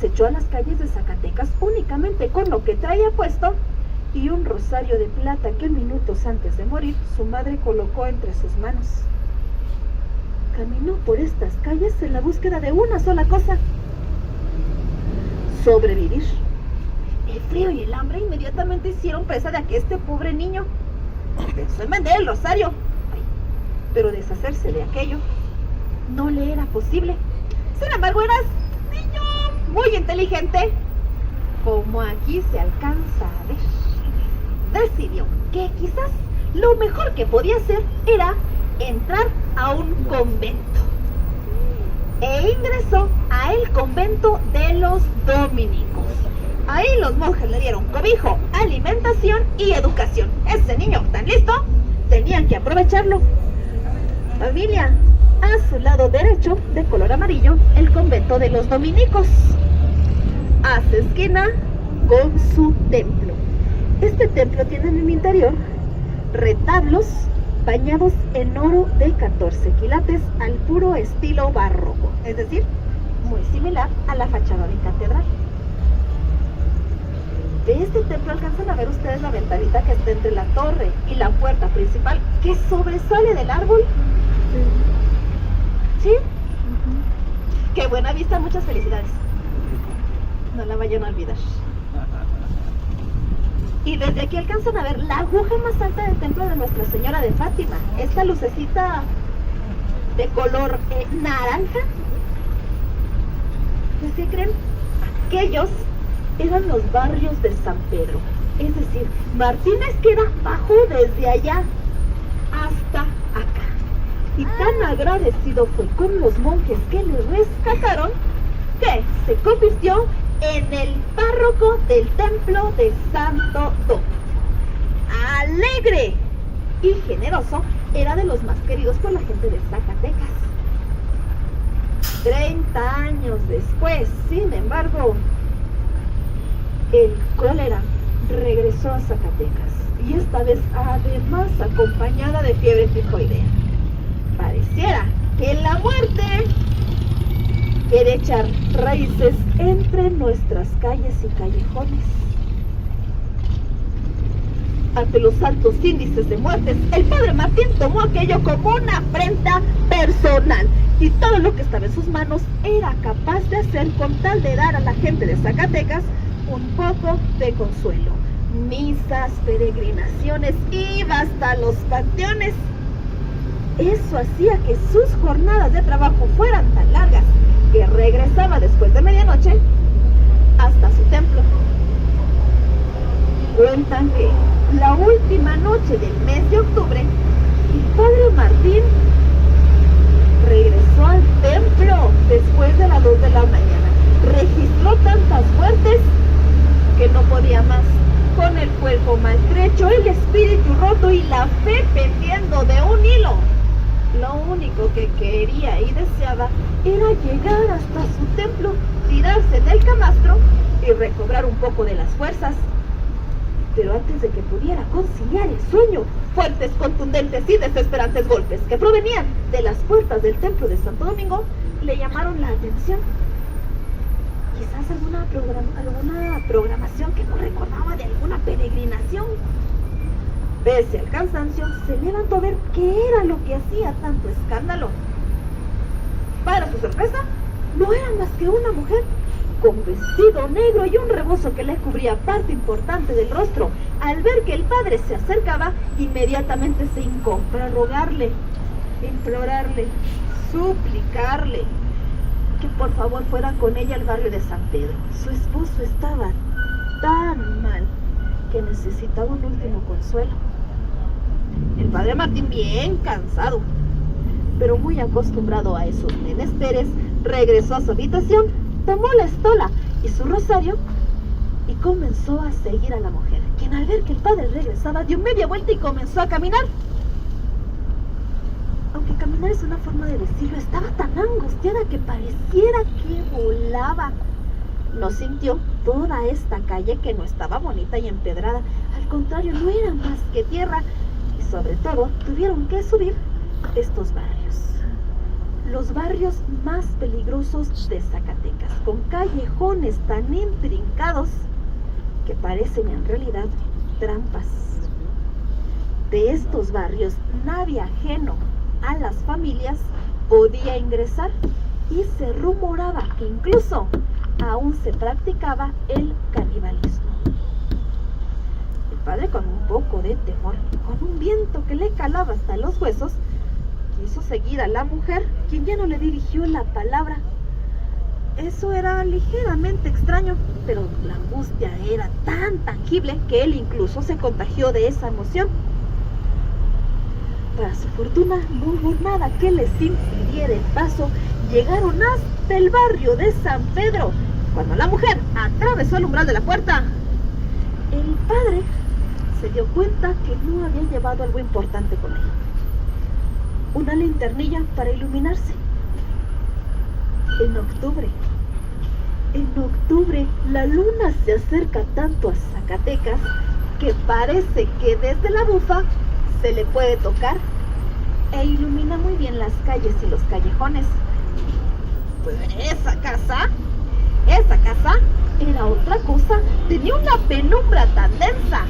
se echó a las calles de Zacatecas únicamente con lo que traía puesto y un rosario de plata que minutos antes de morir su madre colocó entre sus manos. Caminó por estas calles en la búsqueda de una sola cosa: sobrevivir. El frío y el hambre inmediatamente hicieron presa de este pobre niño. Pensó en vender el rosario, pero deshacerse de aquello no le era posible. Sin embargo, eras niño muy inteligente, como aquí se alcanza a ver. Decidió que quizás lo mejor que podía hacer era entrar a un convento. E ingresó a el convento de los dominicos. Ahí los monjes le dieron cobijo, alimentación y educación. Ese niño tan listo, tenían que aprovecharlo. Familia, a su lado derecho, de color amarillo, el convento de los dominicos. Hace esquina con su templo. Este templo tiene en el interior retablos bañados en oro de 14 quilates al puro estilo barroco, es decir, muy similar a la fachada de catedral. De este templo alcanzan a ver ustedes la ventanita que está entre la torre y la puerta principal que sobresale del árbol. ¿Sí? Qué buena vista, muchas felicidades. No la vayan a olvidar. Y desde aquí alcanzan a ver la aguja más alta del templo de Nuestra Señora de Fátima. Esta lucecita de color naranja. ¿Pues qué creen? Aquellos eran los barrios de San Pedro. Es decir, Martínez queda bajo desde allá hasta acá. Y tan agradecido fue con los monjes que le rescataron que se convirtió en el párroco del templo de Santo Domingo. Alegre y generoso, era de los más queridos por la gente de Zacatecas. 30 años después, sin embargo, el cólera regresó a Zacatecas, y esta vez además acompañada de fiebre tifoidea. Pareciera que la muerte quiere echar raíces entre nuestras calles y callejones. Ante los altos índices de muertes, el padre Martín tomó aquello como una afrenta personal, y todo lo que estaba en sus manos era capaz de hacer con tal de dar a la gente de Zacatecas un poco de consuelo. Misas, peregrinaciones, iba hasta los panteones. Eso hacía que sus jornadas de trabajo fueran tan largas que regresaba después de medianoche hasta su templo. Cuentan que la última noche del mes de octubre, el padre Martín regresó al templo después de las 2 de la mañana. Registró tantas muertes que no podía más, con el cuerpo maltrecho, el espíritu roto y la fe pendiendo de un hilo. Lo único que quería y deseaba era llegar hasta su templo, tirarse del camastro y recobrar un poco de las fuerzas. Pero antes de que pudiera conciliar el sueño, fuertes, contundentes y desesperantes golpes que provenían de las puertas del templo de Santo Domingo le llamaron la atención. Quizás alguna programación que no recordaba de alguna peregrinación. Pese al cansancio, se levantó a ver qué era lo que hacía tanto escándalo. Para su sorpresa, no era más que una mujer con vestido negro y un rebozo que le cubría parte importante del rostro. Al ver que el padre se acercaba, inmediatamente se hincó para rogarle, implorarle, suplicarle que por favor fuera con ella al barrio de San Pedro. Su esposo estaba tan mal que necesitaba un último consuelo. El padre Martín, bien cansado, pero muy acostumbrado a esos menesteres, regresó a su habitación, tomó la estola y su rosario y comenzó a seguir a la mujer, quien al ver que el padre regresaba dio media vuelta y comenzó a caminar. Aunque caminar es una forma de decirlo, estaba tan angustiada que pareciera que volaba. No sintió toda esta calle, que no estaba bonita y empedrada, al contrario, no era más que tierra, y sobre todo tuvieron que subir estos barrios. los barrios más peligrosos de Zacatecas, con callejones tan intrincados que parecen en realidad trampas. De estos barrios, nadie ajeno a las familias podía ingresar y se rumoraba que incluso aún se practicaba el canibalismo. El padre, con un poco de temor, con un viento que le calaba hasta los huesos, quiso seguir a la mujer, quien ya no le dirigió la palabra. Eso era ligeramente extraño, pero la angustia era tan tangible que él incluso se contagió de esa emoción. Para su fortuna, no hubo nada que les impidiera el paso. Llegaron hasta el barrio de San Pedro. Cuando la mujer atravesó el umbral de la puerta, el padre se dio cuenta que no había llevado algo importante con él: una linternilla para iluminarse. En octubre, la luna se acerca tanto a Zacatecas que parece que desde la bufa se le puede tocar e ilumina muy bien las calles y los callejones. Pues esa casa era otra cosa. Tenía una penumbra tan densa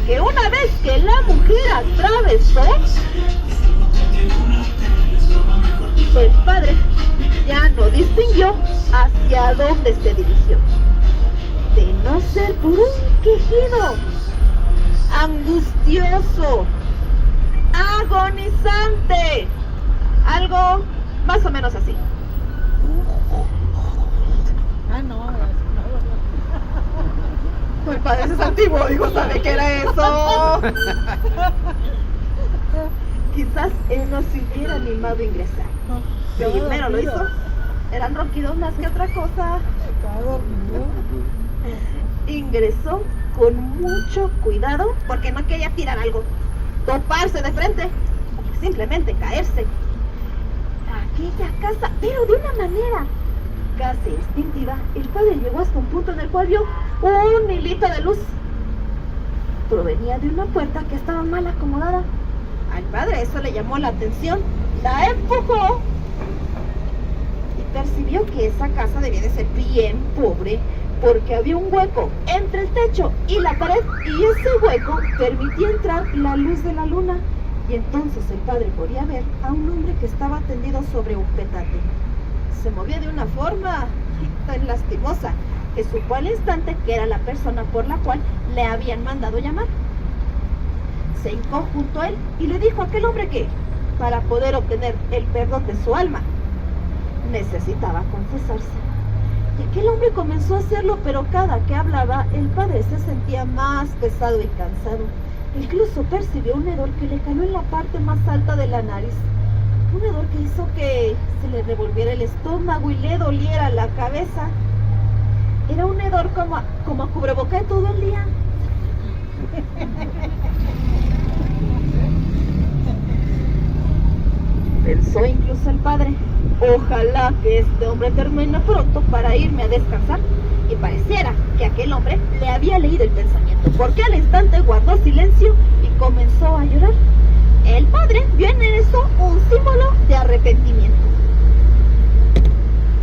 que una vez que la mujer atravesó, el padre ya no distinguió hacia dónde se dirigió, de no ser por un quejido angustioso, agonizante, algo más o menos así. El padre es antiguo, digo, ¿sabe qué era eso? Quizás él no se hubiera animado a ingresar. Primero lo hizo. Eran ronquidos más que otra cosa. Ingresó con mucho cuidado porque no quería tirar algo, toparse de frente o simplemente caerse. Aquella casa, pero de una manera casi instintiva, el padre llegó hasta un punto en el cual vio un hilito de luz. Provenía de una puerta que estaba mal acomodada. Al padre eso le llamó la atención, la empujó y percibió que esa casa debía de ser bien pobre, porque había un hueco entre el techo y la pared, y ese hueco permitía entrar la luz de la luna. Y entonces el padre podía ver a un hombre que estaba tendido sobre un petate. Se movía de una forma tan lastimosa que supo al instante que era la persona por la cual le habían mandado llamar. Se hincó junto a él y le dijo a aquel hombre que, para poder obtener el perdón de su alma, necesitaba confesarse. Y aquel hombre comenzó a hacerlo, pero cada que hablaba, el padre se sentía más pesado y cansado. Incluso percibió un hedor que le caló en la parte más alta de la nariz. Un hedor que hizo que se le revolviera el estómago y le doliera la cabeza. Era un hedor como a cubreboca de todo el día. Pensó incluso el padre: ojalá que este hombre termine pronto para irme a descansar. Y pareciera que aquel hombre le había leído el pensamiento, porque al instante guardó silencio y comenzó a llorar. El padre vio en eso un símbolo de arrepentimiento.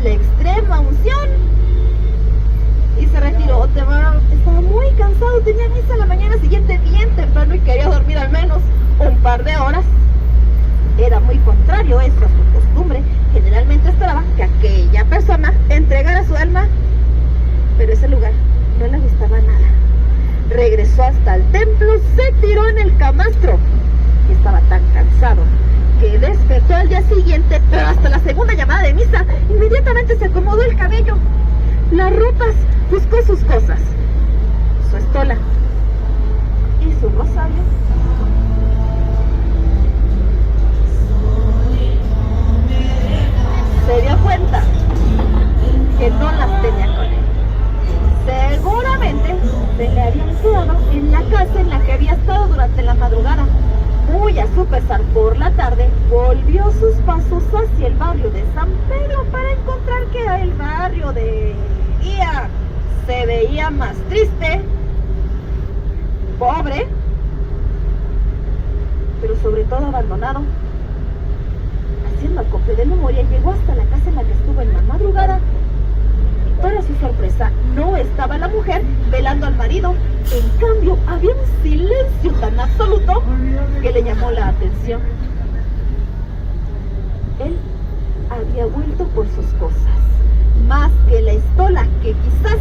La extrema unción. Y se retiró. Estaba muy cansado, tenía misa la mañana siguiente bien temprano y quería dormir al menos un par de horas. Era muy contrario eso a su costumbre. Generalmente esperaba que aquella persona entregara su alma, pero ese lugar no le gustaba nada. Regresó hasta el templo, se tiró en el camastro. Estaba tan cansado que despertó al día siguiente, pero hasta la segunda llamada de misa, inmediatamente se acomodó el cabello, las ropas, buscó sus cosas, su estola y su rosario. Se dio cuenta que no las tenía con él. Seguramente se le habían quedado en la casa en la que había estado durante la madrugada. Muy a su pesar, por la tarde volvió sus pasos hacia el barrio de San Pedro para encontrar que el barrio de día se veía más triste, pobre, pero sobre todo abandonado. haciendo acopio de memoria, llegó hasta la casa en la que estuvo en la madrugada. Y para su sorpresa, no estaba la mujer velando al marido. En cambio, había un silencio tan absoluto que le llamó la atención. Él había vuelto por sus cosas, más que la estola que quizás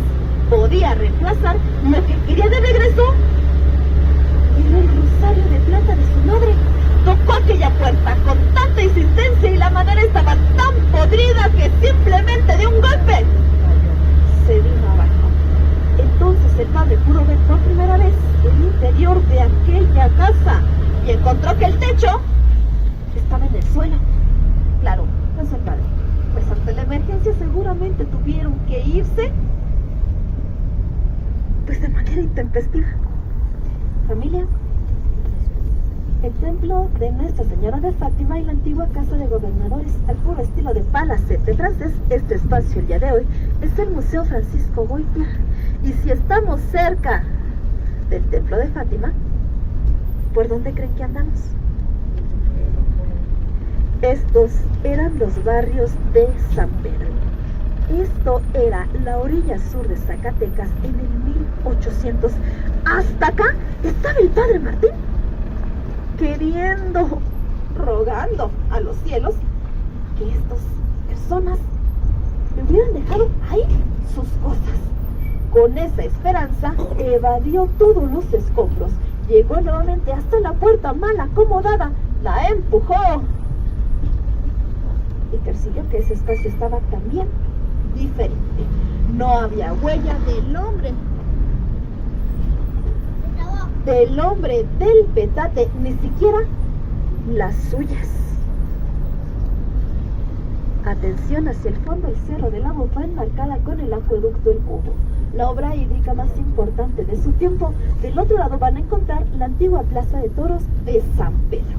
podía reemplazar. Lo que quería de regreso era el rosario de plata de su madre. Tocó aquella puerta con tanta insistencia y la madera estaba tan podrida que simplemente de un golpe se vino abajo. Entonces el padre pudo ver por primera vez el interior de aquella casa y encontró que el techo estaba en el suelo. Claro, pensó el padre, pues ante la emergencia seguramente tuvieron que irse pues de manera intempestiva. Familia, el templo de Nuestra Señora de Fátima y la antigua casa de gobernadores al puro estilo de palacete francés. Este espacio el día de hoy es el Museo Francisco Goya. Y si estamos cerca del templo de Fátima, ¿por dónde creen que andamos? Estos eran los barrios de San Pedro. Esto era la orilla sur de Zacatecas en el 1800. Hasta acá estaba el padre Martín, rogando a los cielos que estas personas le hubieran dejado ahí sus cosas. Con esa esperanza evadió todos los escombros, llegó nuevamente hasta la puerta mal acomodada, la empujó y percibió que ese espacio estaba también diferente. No había huella del hombre del petate, ni siquiera las suyas. Atención, hacia el fondo el cerro de la Bofa, enmarcada con el acueducto El Cubo, la obra hídrica más importante de su tiempo. Del otro lado van a encontrar la antigua plaza de toros de San Pedro.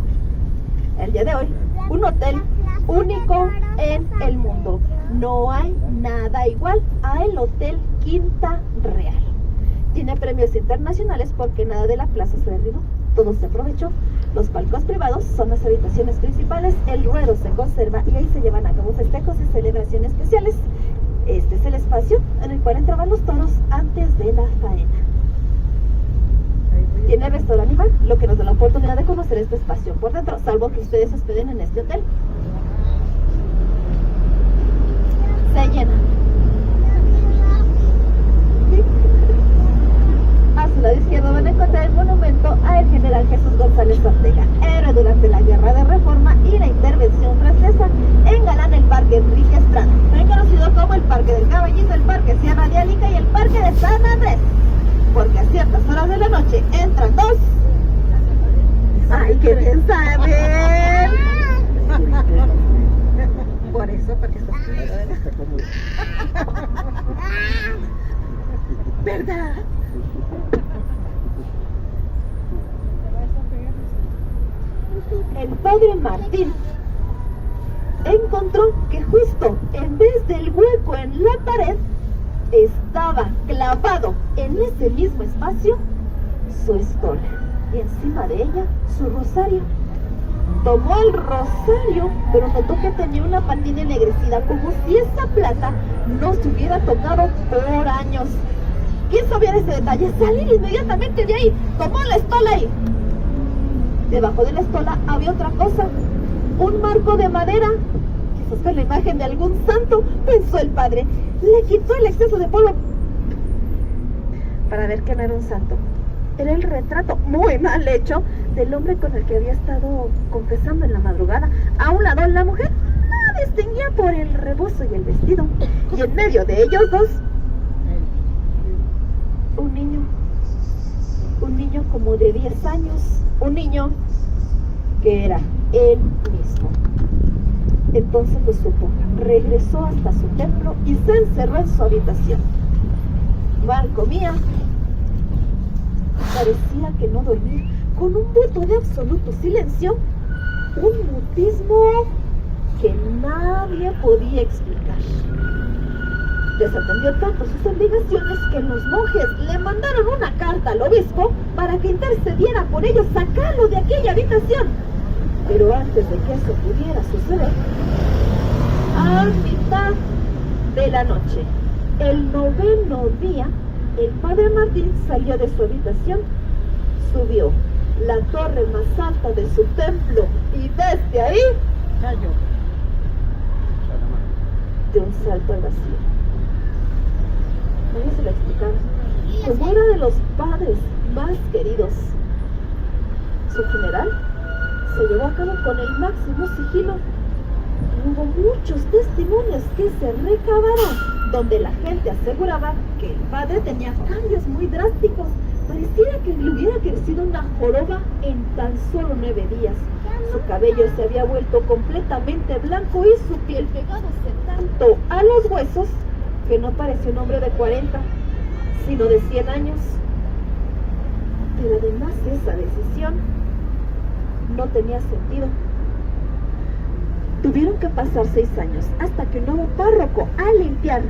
El día de hoy, un hotel único en el mundo. No hay nada igual a el Hotel Quinta Real. Tiene premios internacionales porque nada de la plaza se derribó, todo se aprovechó. Los palcos privados son las habitaciones principales, el ruedo se conserva y ahí se llevan a cabo festejos y celebraciones especiales. Este es el espacio en el cual entraban los toros antes de la faena. Tiene restaurante y bar, lo que nos da la oportunidad de conocer este espacio por dentro, salvo que ustedes se hospeden en este hotel. Se llena. ¿Sí? A su lado izquierdo van a encontrar el monumento al general Jesús González Ortega, héroe durante la Guerra de Reforma y la intervención francesa. Engalana el Parque Enrique Estrada, también conocido como el Parque del Caballito, el Parque Sierra de Alica y el Parque de San Andrés, porque a ciertas horas de la noche entran dos. ¡Ay, qué bien saben! Por eso, porque estás primero, ¿verdad? El padre Martín encontró que justo en vez del hueco en la pared estaba clavado en ese mismo espacio su estola y encima de ella su rosario. Tomó el rosario, pero notó que tenía una patina ennegrecida, como si esa plata no se hubiera tocado por años. Quiso ver ese detalle, salir inmediatamente de ahí, tomó la estola y debajo de la estola había otra cosa, un marco de madera, quizás con la imagen de algún santo, pensó el padre. Le quitó el exceso de polvo para ver que no era un santo. Era el retrato muy mal hecho del hombre con el que había estado confesando en la madrugada. A un lado la mujer la distinguía por el rebozo y el vestido, y en medio de ellos dos un niño como de 10 años, un niño que era él mismo. Entonces lo supo, regresó hasta su templo y se encerró en su habitación. Mal comía, parecía que no dormía, con un voto de absoluto silencio, un mutismo que nadie podía explicar. Desatendió tanto sus obligaciones que los monjes le mandaron una carta al obispo para que intercediera por ellos, sacarlo de aquella habitación. Pero antes de que eso pudiera suceder, a mitad de la noche, el noveno día, el padre Martín salió de su habitación, subió la torre más alta de su templo y desde ahí Cayó. de un salto al vacío. Nadie se lo explicaba. Como era de los padres más queridos, su funeral se llevó a cabo con el máximo sigilo. Hubo muchos testimonios que se recabaron, donde la gente aseguraba que el padre tenía cambios muy drásticos. Pareciera que le hubiera crecido una joroba en tan solo 9 días. Su cabello se había vuelto completamente blanco y su piel pegándose tanto a los huesos que no parecía un hombre de 40, sino de 100 años. Pero además esa decisión no tenía sentido. Tuvieron que pasar 6 años hasta que un nuevo párroco, al limpiar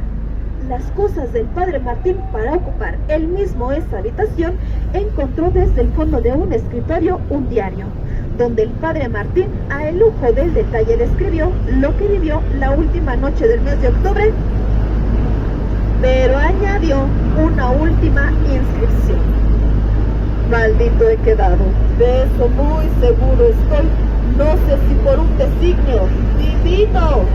las cosas del padre Martín para ocupar él mismo esa habitación, encontró desde el fondo de un escritorio un diario, donde el padre Martín, a el lujo del detalle, describió lo que vivió la última noche del mes de octubre, pero añadió una última inscripción: maldito he quedado, de eso muy seguro estoy, no sé si por un designio divino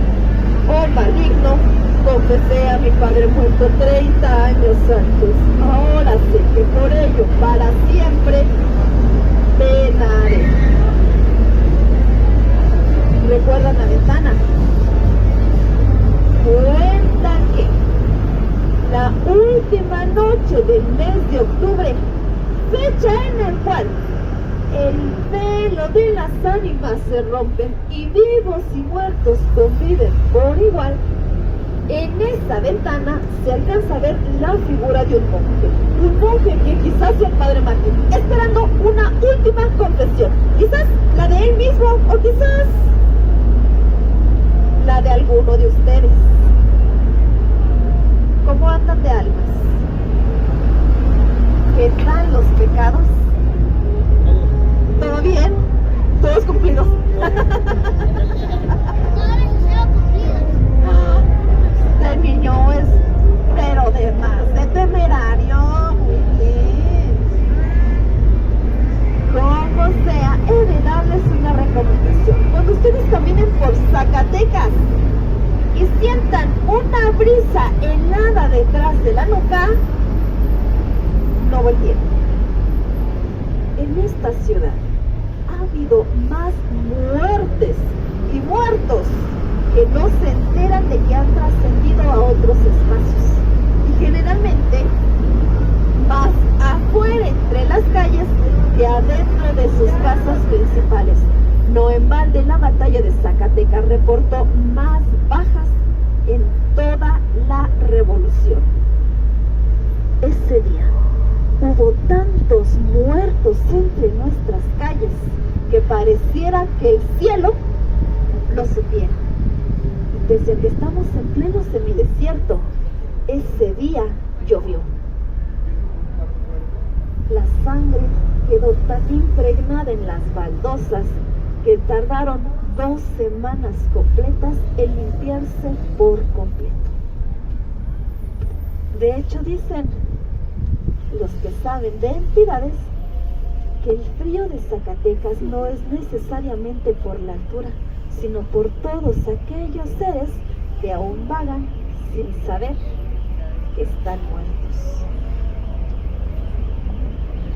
o maligno, confesé a mi padre muerto 30 años antes. Ahora sé que por ello, para siempre, penaré. ¿Recuerdan la ventana? Cuentan que la última noche del mes de octubre, fecha en el cual el velo de las ánimas se rompen y vivos y muertos conviven por igual, en esa ventana se alcanza a ver la figura de un monje que quizás sea el padre Martín, esperando una última confesión, quizás la de él mismo o quizás la de alguno de ustedes. ¿Cómo andan de almas? ¿Qué tal los pecados? ¿Todo bien? ¿Todos cumplidos? El niño es, pero de más, de temerario. Muy bien. Como sea, he de darles una recomendación. Cuando ustedes caminen por Zacatecas y sientan una brisa helada detrás de la nuca, no volteen. En esta ciudad ha habido más muertes y muertos que no se enteran de que han trascendido a otros espacios, y generalmente más afuera entre las calles que adentro de sus casas principales. No en balde, la batalla de Zacatecas reportó más bajas en toda la revolución. Ese día hubo tantos muertos entre nuestras calles que pareciera que el cielo lo supiera. Desde que estamos en pleno semidesierto, ese día llovió. La sangre quedó tan impregnada en las baldosas que tardaron 2 semanas completas en limpiarse por completo. De hecho, dicen los que saben de entidades que el frío de Zacatecas no es necesariamente por la altura, sino por todos aquellos seres que aún vagan sin saber que están muertos.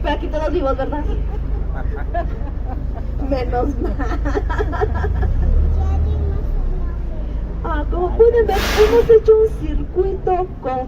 Pero aquí todos vivos, ¿verdad? Menos mal. Como pueden ver, hemos hecho un circuito con